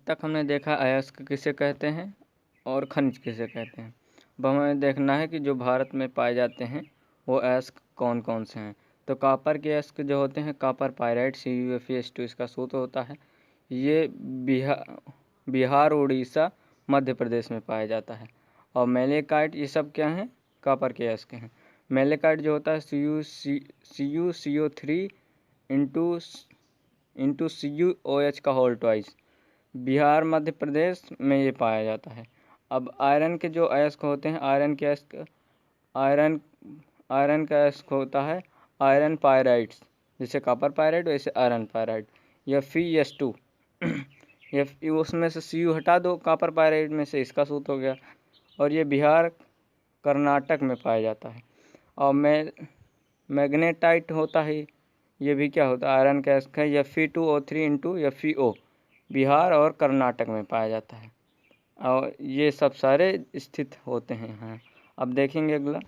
तक हमने देखा अयस्क किसे कहते हैं और खनिज किसे कहते हैं। अब हमें देखना है कि जो भारत में पाए जाते हैं वो अयस्क कौन कौन से हैं। तो कॉपर के अयस्क जो होते हैं, कॉपर पायराइट CuFeS2 इसका सूत्र होता है। ये बिहार, उड़ीसा, मध्य प्रदेश में पाया जाता है। और मैलेकाइट, ये सब क्या हैं? कॉपर के अयस्क हैं। मैलेकाइट जो होता है CuCO3 इंटू CuOH का होल ट्वाइस, बिहार, मध्य प्रदेश में ये पाया जाता है। अब आयरन के जो अयस्क होते हैं, आयरन का अयस्क होता है आयरन पायराइट्स, जैसे कॉपर पायराइट वैसे आयरन पायराइट, या FeS2 ये उसमें से Cu हटा दो कॉपर पायराइट में से, इसका सूत्र हो गया। और ये बिहार, कर्नाटक में पाया जाता है। और मैग्नेटाइट होता है, ये भी क्या होता है? आयरन का अयस्क है। Fe2O3 इंटू FeO, बिहार और कर्नाटक में पाया जाता है। और ये सब सारे स्थित होते हैं। हाँ, अब देखेंगे अगला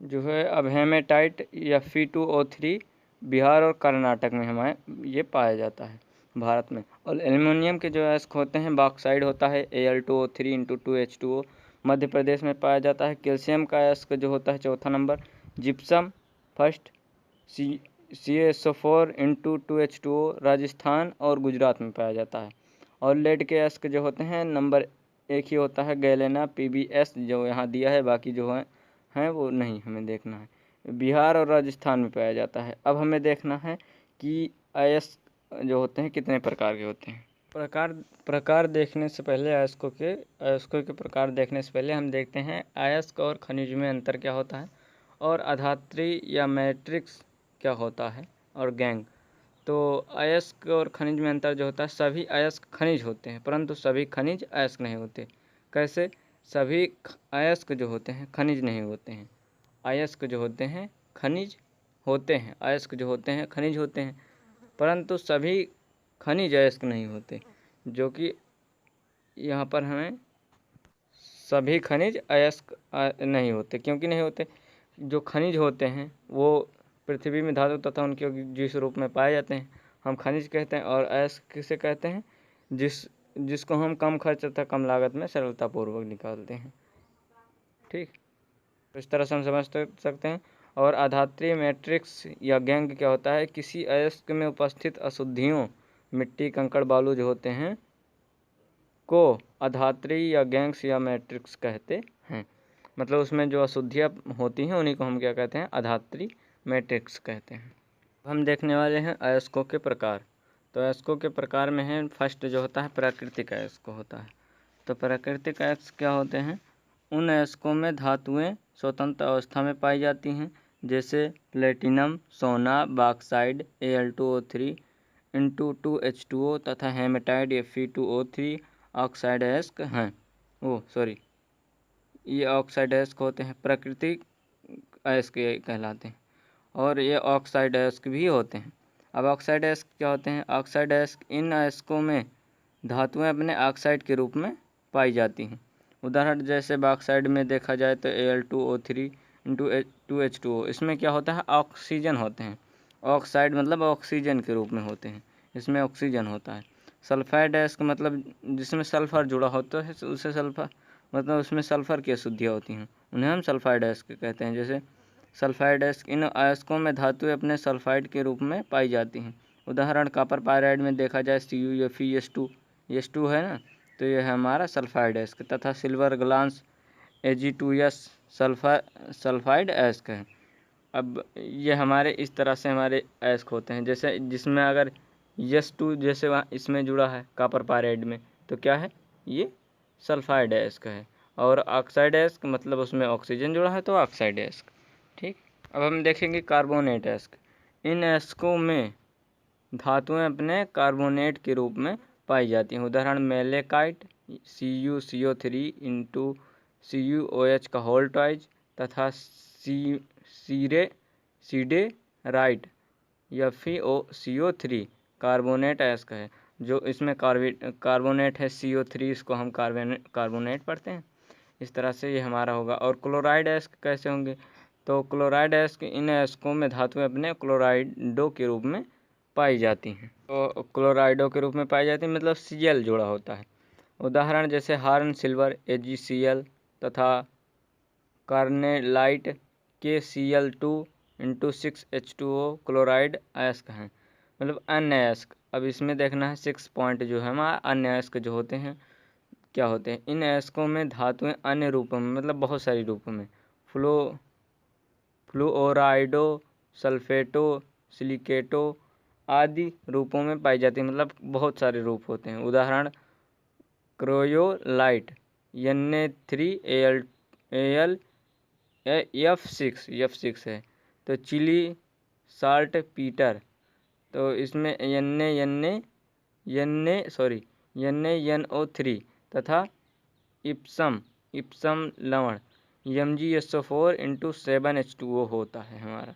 जो है, अब हेमेटाइट या Fe2O3 बिहार और कर्नाटक में हमारे ये पाया जाता है भारत में। और एल्युमिनियम के जो अयस्क होते हैं, बॉक्साइड होता है Al2O3 into 2H2O, Madhya Pradesh में पाया जाता है। कैल्शियम का अयस्क जो होता है चौथा number, gypsum first, CaSO4 into 2H2O, Rajasthan और गुजरात में पाया जाता है। और लेड के अयस्क जो होते हैं नंबर एक ही होता है, गैलेना PbS जो यहाँ दिया है, बाकी जो हैं वो नहीं हमें देखना है। बिहार और राजस्थान में पाया जाता है। अब हमें देखना है कि अयस्क जो होते हैं कितने प्रकार के होते हैं। प्रकार देखने से पहले अयस्कों के प्रकार देखने से पहले हम देखते हैं अयस्क और खनिज में अंतर क्या होता है, और अधात्री या मैट्रिक्स क्या होता है, और गैंग। तो अयस्क और खनिज में अंतर जो होता है, सभी अयस्क खनिज होते हैं परंतु सभी खनिज अयस्क नहीं होते। कैसे? सभी अयस्क जो होते हैं खनिज नहीं होते हैं। अयस्क जो होते हैं खनिज होते हैं, अयस्क जो होते हैं खनिज होते हैं, परंतु सभी खनिज अयस्क नहीं होते। जो कि यहाँ पर हमें सभी खनिज अयस्क नहीं होते। क्योंकि नहीं होते? जो खनिज होते हैं वो पृथ्वी में धातु तथा उनके जिस रूप में पाए जाते हैं हम खनिज कहते हैं। और अयस्क किसे कहते हैं? जिसको हम कम खर्च तथा कम लागत में सरलतापूर्वक निकालते हैं। ठीक, इस तरह से हम समझ सकते हैं। और अधात्री मैट्रिक्स या गैंग क्या होता है? किसी अयस्क में उपस्थित अशुद्धियों, मिट्टी, कंकड़, बालू जो होते हैं को अधात्री या गैंग्स या मैट्रिक्स कहते हैं। मतलब उसमें जो अशुद्धियाँ होती हैं उन्हीं को हम क्या कहते हैं? अधात्री मैट्रिक्स कहते हैं। हम देखने वाले हैं अयस्कों के प्रकार। तो अयस्कों के प्रकार में है, फर्स्ट जो होता है प्राकृतिक अयस्क होता है। तो प्राकृतिक अयस्क क्या होते हैं? उन अयस्कों में धातुएं स्वतंत्र अवस्था में पाई जाती हैं, जैसे प्लेटिनम, सोना, बॉक्साइड Al2O3 इंटू 2H2O तथा हेमेटाइट Fe2O3 ऑक्साइड अयस्क हैं। ये ऑक्साइड अयस्क होते हैं, प्राकृतिक अयस्क कहलाते हैं। और ये ऑक्साइड अयस्क भी होते हैं। अब ऑक्साइड अयस्क क्या होते हैं? ऑक्साइड अयस्क इन अयस्कों में धातुएं अपने ऑक्साइड के रूप में पाई जाती हैं। उदाहरण जैसे बॉक्साइड में देखा जाए तो Al2O3 इंटू 2H2O, इसमें क्या होता है? ऑक्सीजन होते हैं। ऑक्साइड मतलब ऑक्सीजन के रूप में होते हैं, इसमें ऑक्सीजन होता है। सल्फाइड अयस्क मतलब जिसमें सल्फर जुड़ा होता है, उसे सल्फर मतलब उसमें सल्फर की अशुद्धियाँ होती हैं, उन्हें हम सल्फाइड अयस्क कहते हैं। जैसे सल्फाइड अयस्क, इन अयस्कों में धातुएं अपने सल्फाइड के रूप में पाई जाती हैं। उदाहरण कॉपर पायराइड में देखा जाए Cu या FeS2 है ना, तो यह है हमारा सल्फाइड अयस्क। तथा सिल्वर ग्लास Ag2S सल्फाइड अयस्क है। अब ये हमारे इस तरह से हमारे अयस्क होते हैं, जैसे जिसमें अगर S2 जैसे वहाँ इसमें जुड़ा है कॉपर पायराइड में, तो क्या है? ये सल्फाइड अयस्क है। और ऑक्साइड अयस्क मतलब उसमें ऑक्सीजन जुड़ा है तो ऑक्साइड अयस्क। ठीक, अब हम देखेंगे कार्बोनेट अयस्क। इन अयस्कों में धातुएं अपने कार्बोनेट के रूप में पाई जाती हैं। उदाहरण मैलेकाइट CuCO3 इंटू CuOH का होल ट्वाइस तथा सीडेराइट या FeCO3 कार्बोनेट अयस्क है। जो इसमें कार्बोनेट है CO3, इसको हम कार्बोनेट पढ़ते हैं। इस तरह से ये हमारा होगा। और क्लोराइड अयस्क कैसे होंगे? तो क्लोराइड अयस्क इन अयस्कों में धातुएं अपने क्लोराइडों के रूप में पाई जाती हैं, तो क्लोराइडों के रूप में पाई जाती हैं, मतलब Cl जुड़ा होता है। उदाहरण जैसे हार्न सिल्वर AgCl तथा कार्नेलाइट KCl2 × 6H2O क्लोराइड अयस्क हैं, मतलब अन्य अयस्क। अब इसमें देखना है 6 पॉइंट जो है हमारा अन्य अयस्क जो होते हैं क्या होते हैं। इन अयस्कों में धातुएं अन्य रूपों में, मतलब बहुत सारी रूपों में, फ्लूओराइडो, सल्फेटो, सिलिकेटो आदि रूपों में पाई जाती है, मतलब बहुत सारे रूप होते हैं। उदाहरण क्रोयोलाइट Na3Al F6 है। तो चिली साल्ट पीटर, तो इसमें NaNO3 तथा इप्सम लवण MgSO4 × 7H2O होता है हमारा।